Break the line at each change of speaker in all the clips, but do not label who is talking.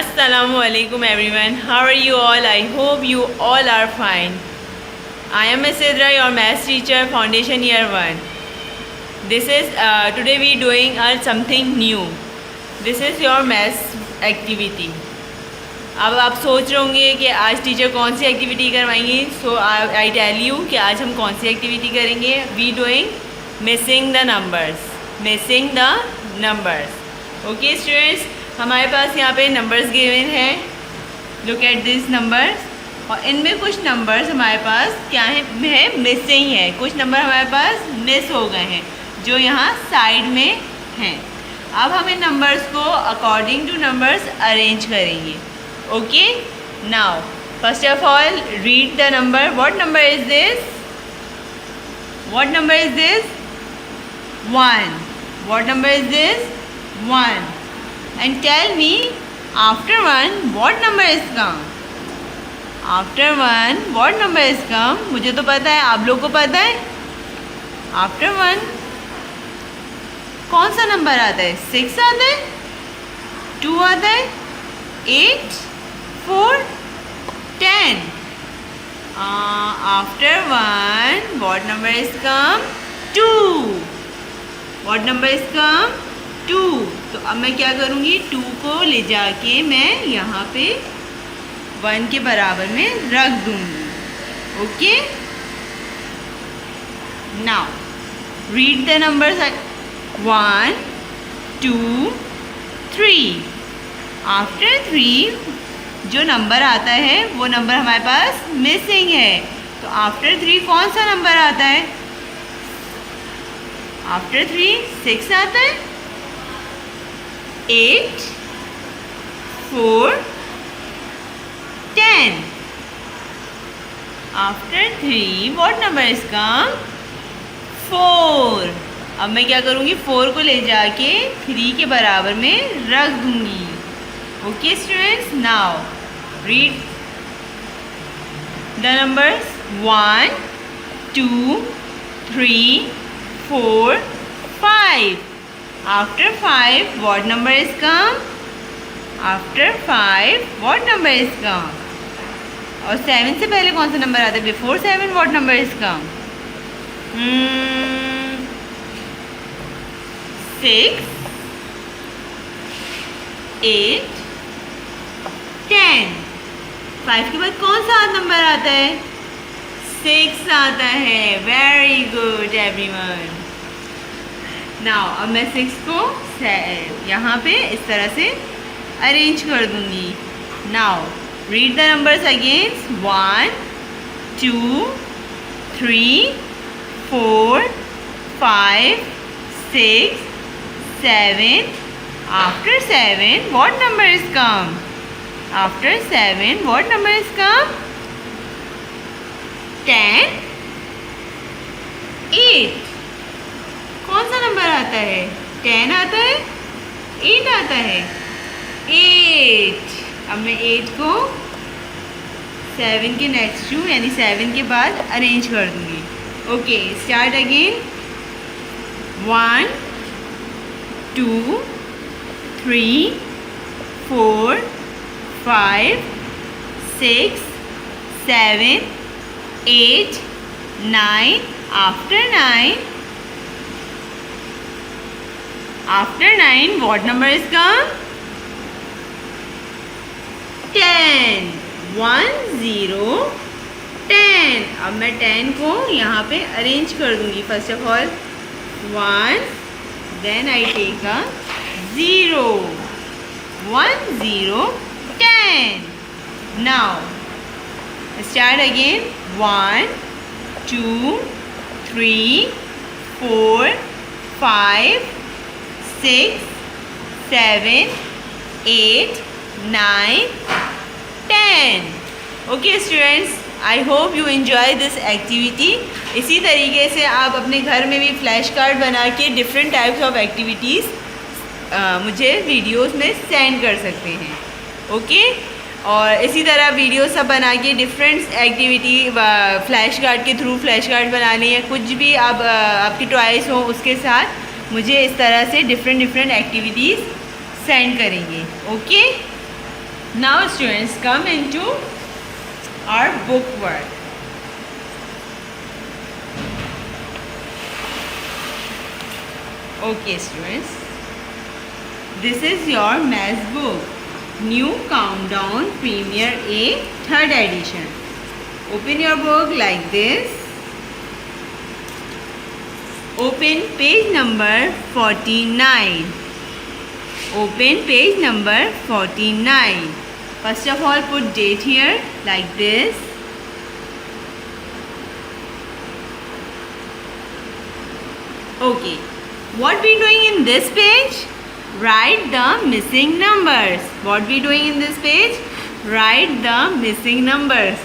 Assalamualaikum everyone. How are you all? I hope you all are fine. I am Ms. Sidra, your maths teacher, Foundation Year 1. This is today we doing something new. This is your maths activity. अब आप सोच रहे होंगे कि आज teacher कौन सी activity करवाएंगी. सो आई टेल यू कि आज हम कौन सी एक्टिविटी करेंगे. We doing missing the numbers. Okay students, हमारे पास यहाँ पे नंबर्स गिवन हैं. Look at this numbers. और इनमें कुछ नंबर्स हमारे पास क्या है मिसिंग है. कुछ नंबर हमारे पास मिस हो गए हैं जो यहाँ साइड में हैं. अब हम इन नंबर्स को अकॉर्डिंग टू नंबर्स अरेंज करेंगे. Okay, now first of all read the number. What number is this? 1. What number is this? 1. And tell me, after 1, what number is come? After 1, what number is come? मुझे तो पता है, आप लोग को पता है. After 1, कौन सा नंबर आता है? 6 आता है, 2 आता है, 8, 4, 10. After 1, what number is come? 2. What number is come? 2. तो अब मैं क्या करूँगी? 2 को ले जाके मैं यहाँ पे 1 के बराबर में रख दूँगी. Okay, now read the numbers. 1, 2, 3. After 3 जो नंबर आता है वो नंबर हमारे पास मिसिंग है. तो आफ्टर 3 कौन सा नंबर आता है? आफ्टर 3 6 आता है, 8, 4, 10. आफ्टर 3 व्हाट नंबर इज कम? 4. अब मैं क्या करूँगी? 4 को ले जाके 3 के बराबर में रख दूँगी. Okay students, now read the numbers. 1, 2, 3, 4, 5. After 5, what number is come? After 5, what number is come? और 7 से पहले कौन सा नंबर आता है? Before 7, what number is come? 6, 8, 10. 5 के बाद कौन सा नंबर आता है? 6 आता है. Very good everyone. नाउ अब मैं 6 को यहाँ पे इस तरह से अरेंज कर दूँगी. Now read the numbers again. 1, 2, 3, 4, 5, 6, 7. After 7, what number is come? After 7, what number is come? 10, 8. कौन सा नंबर आता है? 10 आता है, 8 आता है. 8. अब मैं 8 को 7 के नेक्स्ट टू यानी 7 के बाद अरेंज कर दूँगी. Okay, start again. 1, 2, 3, 4, 5, 6, 7, 8, 9. After 9, what number is come? 10. 1, 0, 10. अब मैं 10 को यहाँ पे अरेंज कर दूँगी. First of all 1, then I take a 0. 1, 0, 10. Now start again. 1, 2, 3, 4, 5, 6, 7, 8, 9, 10. Okay students, I hope you enjoy this activity. इसी तरीके से आप अपने घर में भी फ्लैश कार्ड बना के डिफरेंट टाइप्स ऑफ एक्टिविटीज़ मुझे वीडियोस में सेंड कर सकते हैं. ओके, और इसी तरह वीडियो सब बना के डिफरेंट एक्टिविटी फ्लैश कार्ड के थ्रू फ्लैश कार्ड बनाने या कुछ भी आप आपकी चॉइस हो उसके साथ मुझे इस तरह से डिफरेंट एक्टिविटीज़ सेंड करेंगे. Okay. Now students, come into our book work. Okay students, this is your maths book, New Countdown Premier A 3rd edition. Open your book like this. Open page number 49. Open page number 49. First of all, put date here like this. Okay. What we doing in this page? Write the missing numbers. What we doing in this page? Write the missing numbers.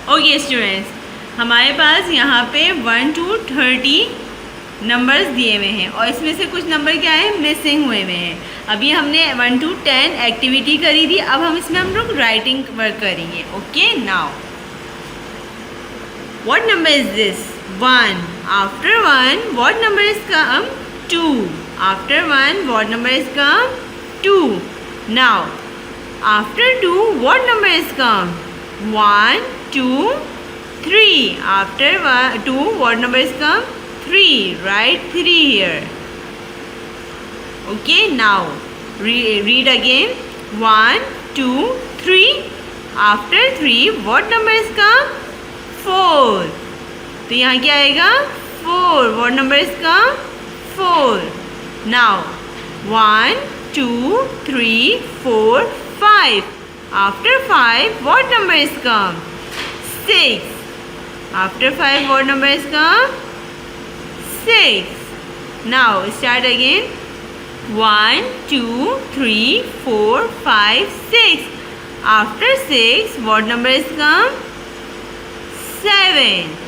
Okay students, हमारे पास यहाँ पे 1 to 30 numbers दिए हुए हैं और इसमें से कुछ नंबर क्या है, मिसिंग हुए हुए हैं. अभी हमने 1 to 10 एक्टिविटी करी थी, अब हम लोग राइटिंग वर्क करेंगे. Okay, now what number is this? 1. After 1 what number is come? 2. After 1 what number is come? 2. Now after 2 what number is come? 1, 2, 3. After 2, what number is come? 3. Write 3 here. Okay, now read again. 1, 2, 3. After 3, what number is come? 4. तो यहाँ क्या आएगा? 4. What number is come? 4. Now 1, 2, 3, 4, 5. After 5, what number is come? 6. After 5, what number is come? 6. Now start again. 1, 2, 3, 4, 5, 6. After 6, what number is come? 7.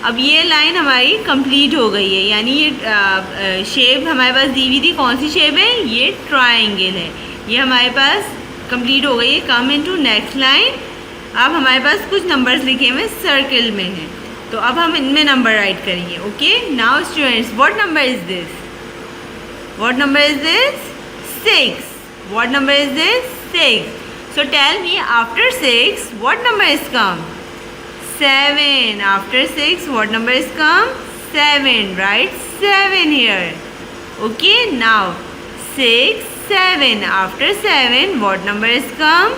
अब ये line हमारी complete हो गई है, यानी ये शेप हमारे पास दी हुई थी. कौन सी शेप है? ये ट्रायंगल है. ये हमारे पास कंप्लीट हो गई है. Come into next line. अब हमारे पास कुछ नंबर्स लिखे हुए सर्कल में हैं, तो अब हम इनमें नंबर राइट करेंगे. Okay, now students, what number is this? What number is this? 6. What number is this? 6. So tell me, after 6 what number is come? 7. After 6 what number is come? 7. Write 7 here. Okay, now 6, 7. After 7 what number is come?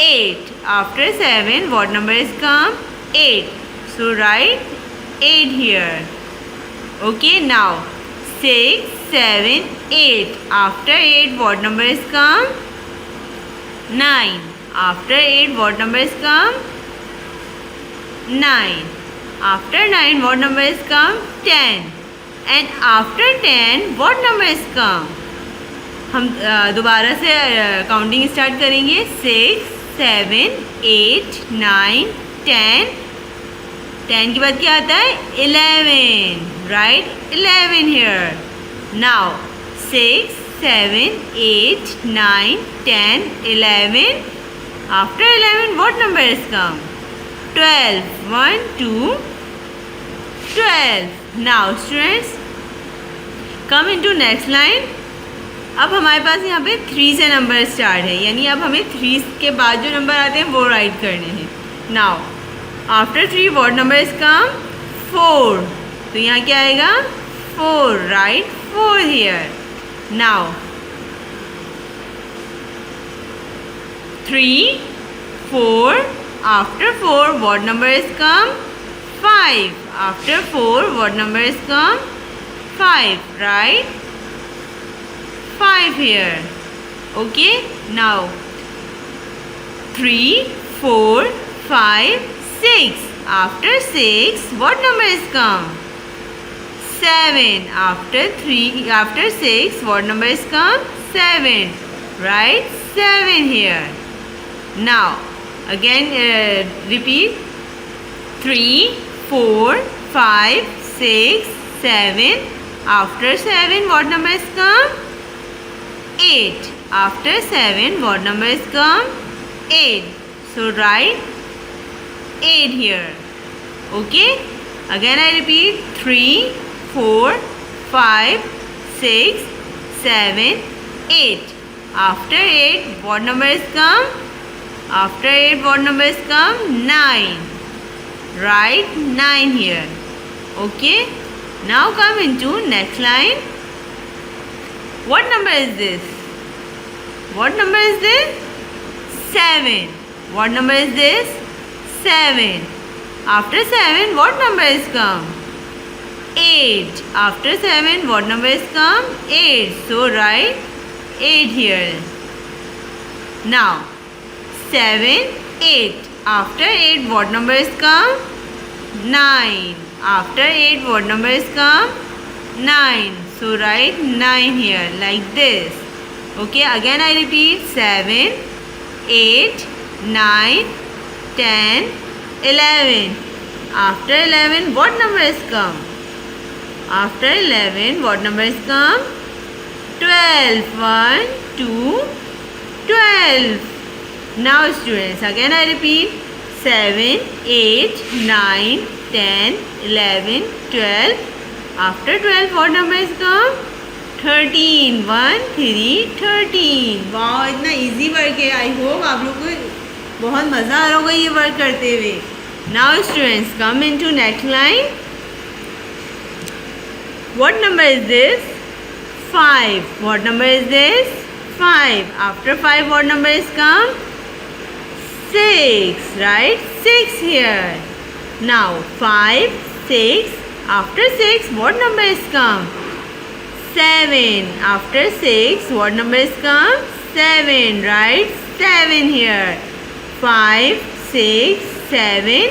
8. After 7 what number is come? 8. So write 8 here. Okay, now 6, 7, 8. After 8 what number is come? 9. After 8 what number is come? 9. After 9 what number is come? 10. And after 10 what number is come? हम दोबारा से counting start करेंगे. 6, 7, 8, 9, 10. 10 के बाद क्या आता है? 11. Right? 11 here. Now 6, 7, 8, 9, 10, 11. After 11 what number is come? 12. 1, 2, 12. Now students, come into next line. अब हमारे पास यहाँ पे 3 से नंबर स्टार्ट है, यानी अब हमें 3 के बाद जो नंबर आते हैं वो राइट करने हैं. Now after 3 what number is कम? 4. तो यहाँ क्या आएगा? 4. Right 4 here. Now 3, 4. After 4 what number is come? 5. After 4 what number is come? 5. Right? 5 here. Okay, now 3, 4, 5, 6. After 6 what number is come? 7. After 6 what number is come? 7. Right? 7 here. Now again repeat. 3, 4, 5, 6, 7. After 7 what number is come? 8. After 7 what number is come? 8. So write 8 here. Okay, again I repeat. 3, 4, 5, 6, 7, 8. After 8, what number is come? After 8, what number is come? 9. Write 9 here. Okay. Now come into next line. What number is this? What number is this? 7. What number is this? 7. After 7, what number is come? 8. After 7, what number is come? 8. So write 8 here. Now 7, 8. After 8, what number is come? 9. After 8, what number is come? 9. So write 9 here like this. Okay, again I repeat. 7, 8, 9, 10, 11. After 11, what number is come? After 11, what number is come? 12. 1, 2, 12. Now students, again I repeat. 7, 8, 9, 10, 11, 12. After 12, what number is come? 13. 1, 3, 13. वाह, इतना easy work है. I hope आप लोग को बहुत मज़ा आ रहा होगा ये वर्क करते हुए. Now students, come into next line. What number is this? 5. What number is this? 5. After 5, what number is come? 6. Right? 6 here. Now 5, 6. After 6, what number is come? 7. After 6, what number is come? 7. Right? 7 here. 5, 6, 7,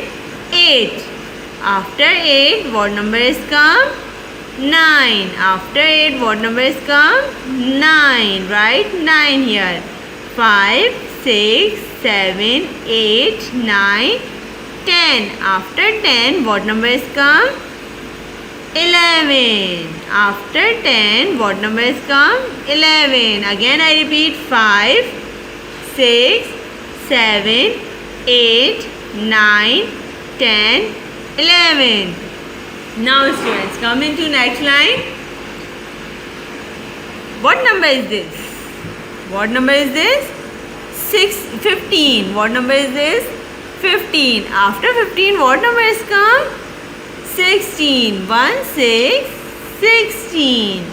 8. After 8, what number is come? 9. After 8, what number is come? 9. Right? 9 here. 5, 6, 7, 8, 9, 10. After 10, what number is come? 11. After 10, what number is come? 11. Again I repeat. 5, 6, 7, 8, 9, 10, 11. Now students, come into next line. What number is this? What number is this? 15. What number is this? 15. After 15, what number is come? 16. 1, 6, 16.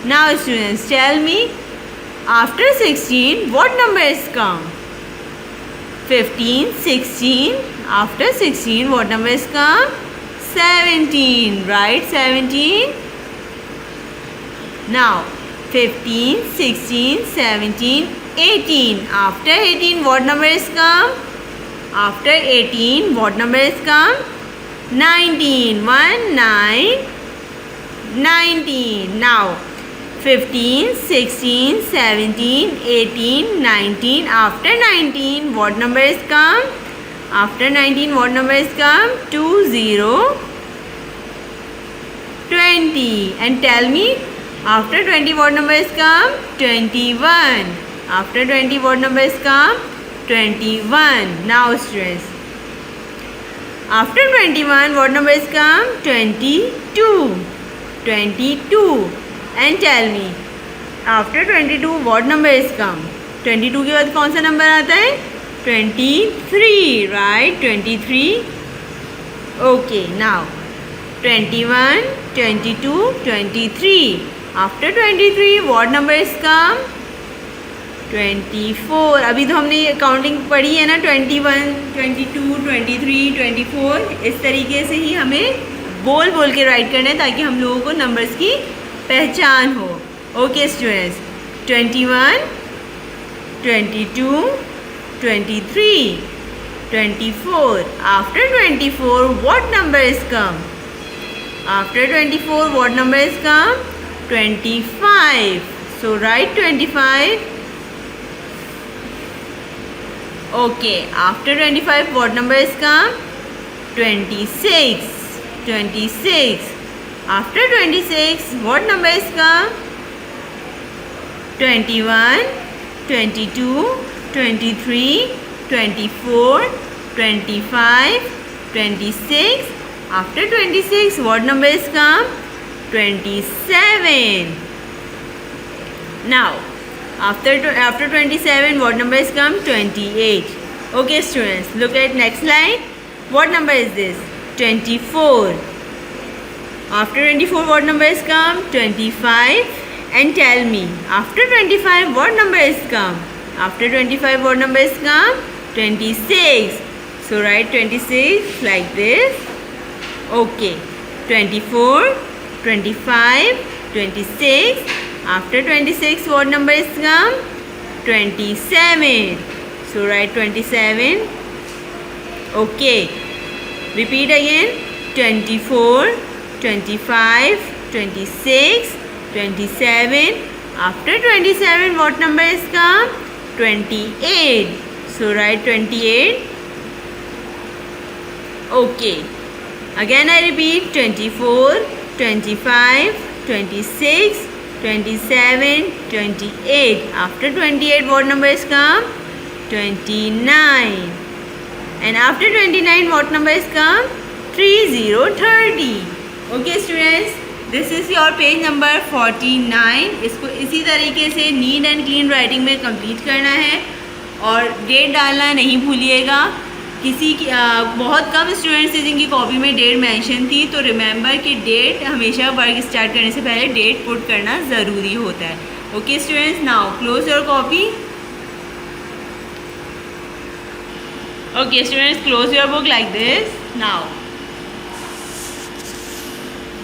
Now students, tell me, after 16, what number is come? 15, 16. After 16, what number is come? 17. Right? 17. Now 15, 16, 17, 18. After 18, what number is come? After 18, what number is come? 19. 1, 9, 19. Now 15, 16, 17, 18, 19. After 19, what number is come? After 19, what number is come? 20, 20. And tell me, after 20, what number is come? 21. After 20, what number is come? 21. Now students, after 21, what number is come? 22. 22. And tell me, after 22, what number is come? 22 के बाद कौन सा number आता है? 23. Right? 23. Okay. Now 21, 22, 23. After 23, what number is come? 24. अभी तो हमने counting पढ़ी है ना. 21, 22, 23, 24. इस तरीके से ही हमें बोल बोल के राइट करना है ताकि हम लोगों को नंबर्स की पहचान हो. Okay students, 21, 22, 23, 24. After 24, what number is come? After 24, what number is come? 25. So write 25. Okay. After 25, what number is come? 26. 26. After 26, what number is come? 21, 22, 23, 24, 25, 26. After 26, what number is come? 27. Now, After 27, what number is come? 28. Okay, students, look at next line. What number is this? 24. After 24, what number is come? 25. And tell me, after 25, what number is come? After 25, what number is come? 26. So write 26 like this. Okay. 24, 25, 26. After 26, what number is come? 27. So write 27. Okay. Repeat again. 24, 25, 26, 27. After 27, what number is come? 28. So write 28. Okay. Again I repeat. 24, 25, 26, 27, 28. After 28, what number is come? 29. And after 29, what number is come? 30. Okay students, this is your page number 49. इसको इसी तरीके से neat and clean writing में complete करना है और date डालना नहीं भूलिएगा। किसी की बहुत कम स्टूडेंट्स थे जिनकी कॉपी में डेट मेंशन थी, तो रिमेंबर कि डेट हमेशा वर्क स्टार्ट करने से पहले डेट पुट करना ज़रूरी होता है। Okay students, now close your copy. Okay students, close your book like this. Now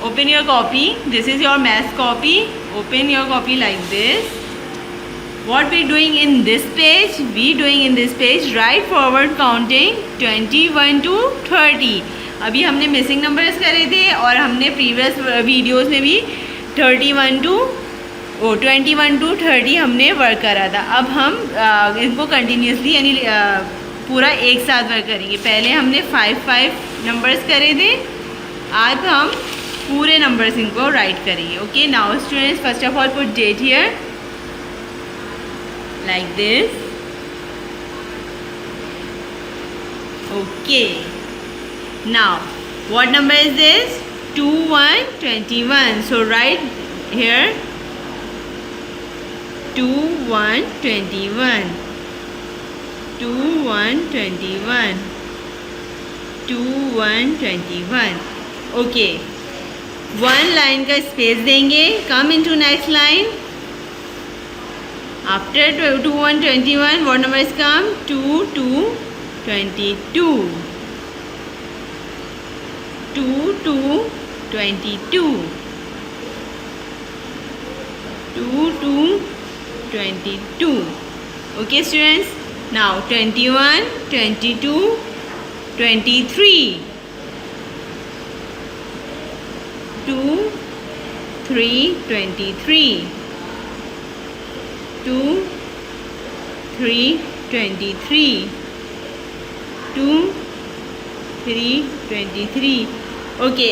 open your copy. This is your math copy. Open your copy like this. What we doing in this page? We doing in this page right forward counting 21 to 30. अभी हमने missing numbers करे थे और हमने previous videos में भी 21 to 30 हमने work करा था। अब हम इनको कंटिन्यूसली यानी पूरा एक साथ वर्क करेंगे। पहले हमने 5 नंबर्स करे थे, आज हम पूरे नंबर्स इनको राइट करेंगे। Okay, now students, first of all put date here like this. Okay, now what number is this? 2 1 21. So write here 2 1 21, 2 1 21, 2 1 21. Okay, one line का स्पेस देंगे। come into next line. After 2 1 21, what number is come? 2 2 22, 2 2 22, 2 2 22. Okay students, now 21 22 23, 2 3 23, 2 3 23, 2 3 23. Okay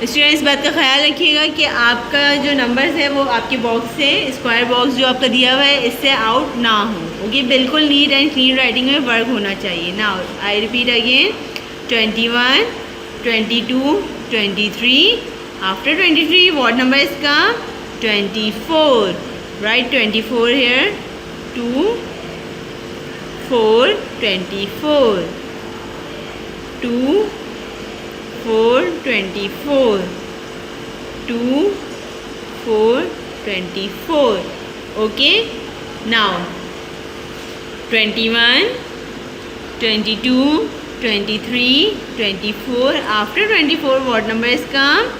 students, बात का ख्याल रखिएगा कि आपका जो numbers है वो आपके बॉक्स से, स्क्वायर बॉक्स जो आपका दिया हुआ है, इससे आउट ना हो। ओके, बिल्कुल नीट एंड क्लीन राइटिंग में वर्क होना चाहिए। Now I repeat again 21 22 23. After 23, what number is come? 24. Write 24 here. 2 4 24, 2 4 24, 2 4 24. Okay, now 21 22 23 24. After 24, what number is come?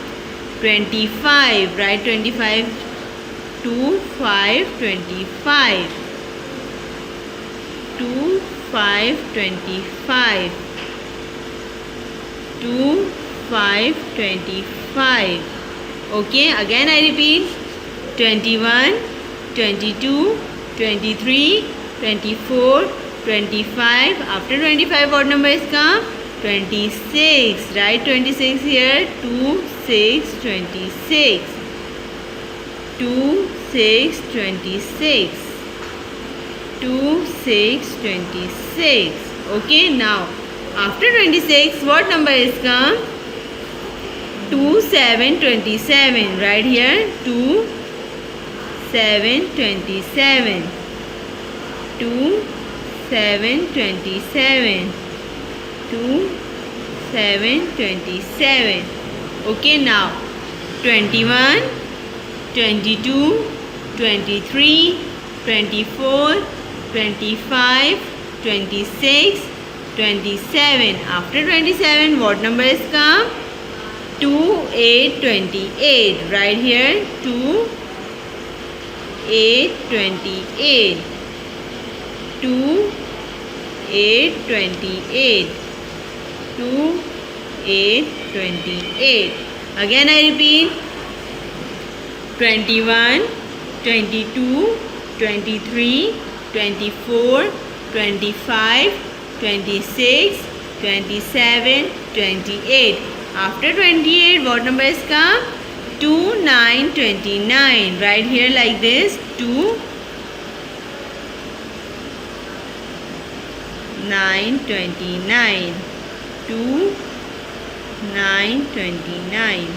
25. Write 25. 2 5 25, 2 5 25, 2 5 25. Okay, again I repeat 21 22 23 24 25. After 25, what number is come? 26. Write 26 here. 2 6 26, 2 6 26, 2 6 26. Okay, now after 26, what number is come? 2 7 27. Right here 2 7 27. 2 7 27, 2 7 27. Okay, now 21 22 23 24 25 26 27. After 27, what number is come? 2 8 28. Right here, 2 8 28, 2 8 28, 2 8 28. Again I repeat, 21 22 23 24 25 26 27 28. After 28, what number is come? 2 9 29. Right here like this, 2 9 29, 2 9 29,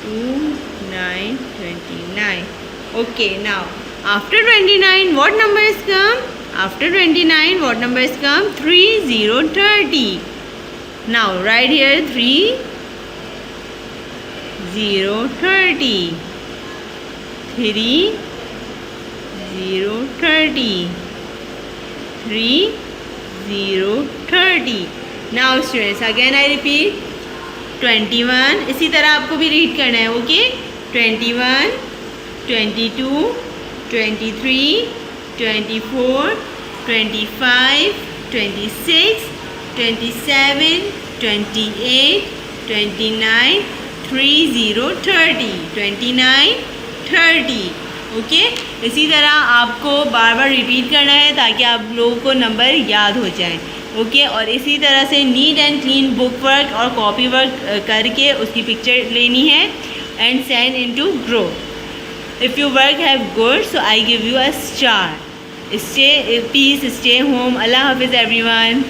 2 9 29. Okay, now after 29, what number is come? After 29, what number is come? 3 0 30. Now right here, 3 0 30, 3 0 30, 3 0 30. Now students, again I repeat, 21. इसी तरह आपको भी read करना है. Okay, 21 22 23 24 25 26 27 28 29 3 0 30, 29 30. Okay, इसी तरह आपको बार बार repeat करना है ताकि आप लोगों को नंबर याद हो जाए. ओके, और इसी तरह से neat and clean book work और कॉपी वर्क करके उसकी पिक्चर लेनी है and send into group. If you work have good, so I give you a star. Stay peace, stay home. अल्लाह हाफिज़ एवरीवन.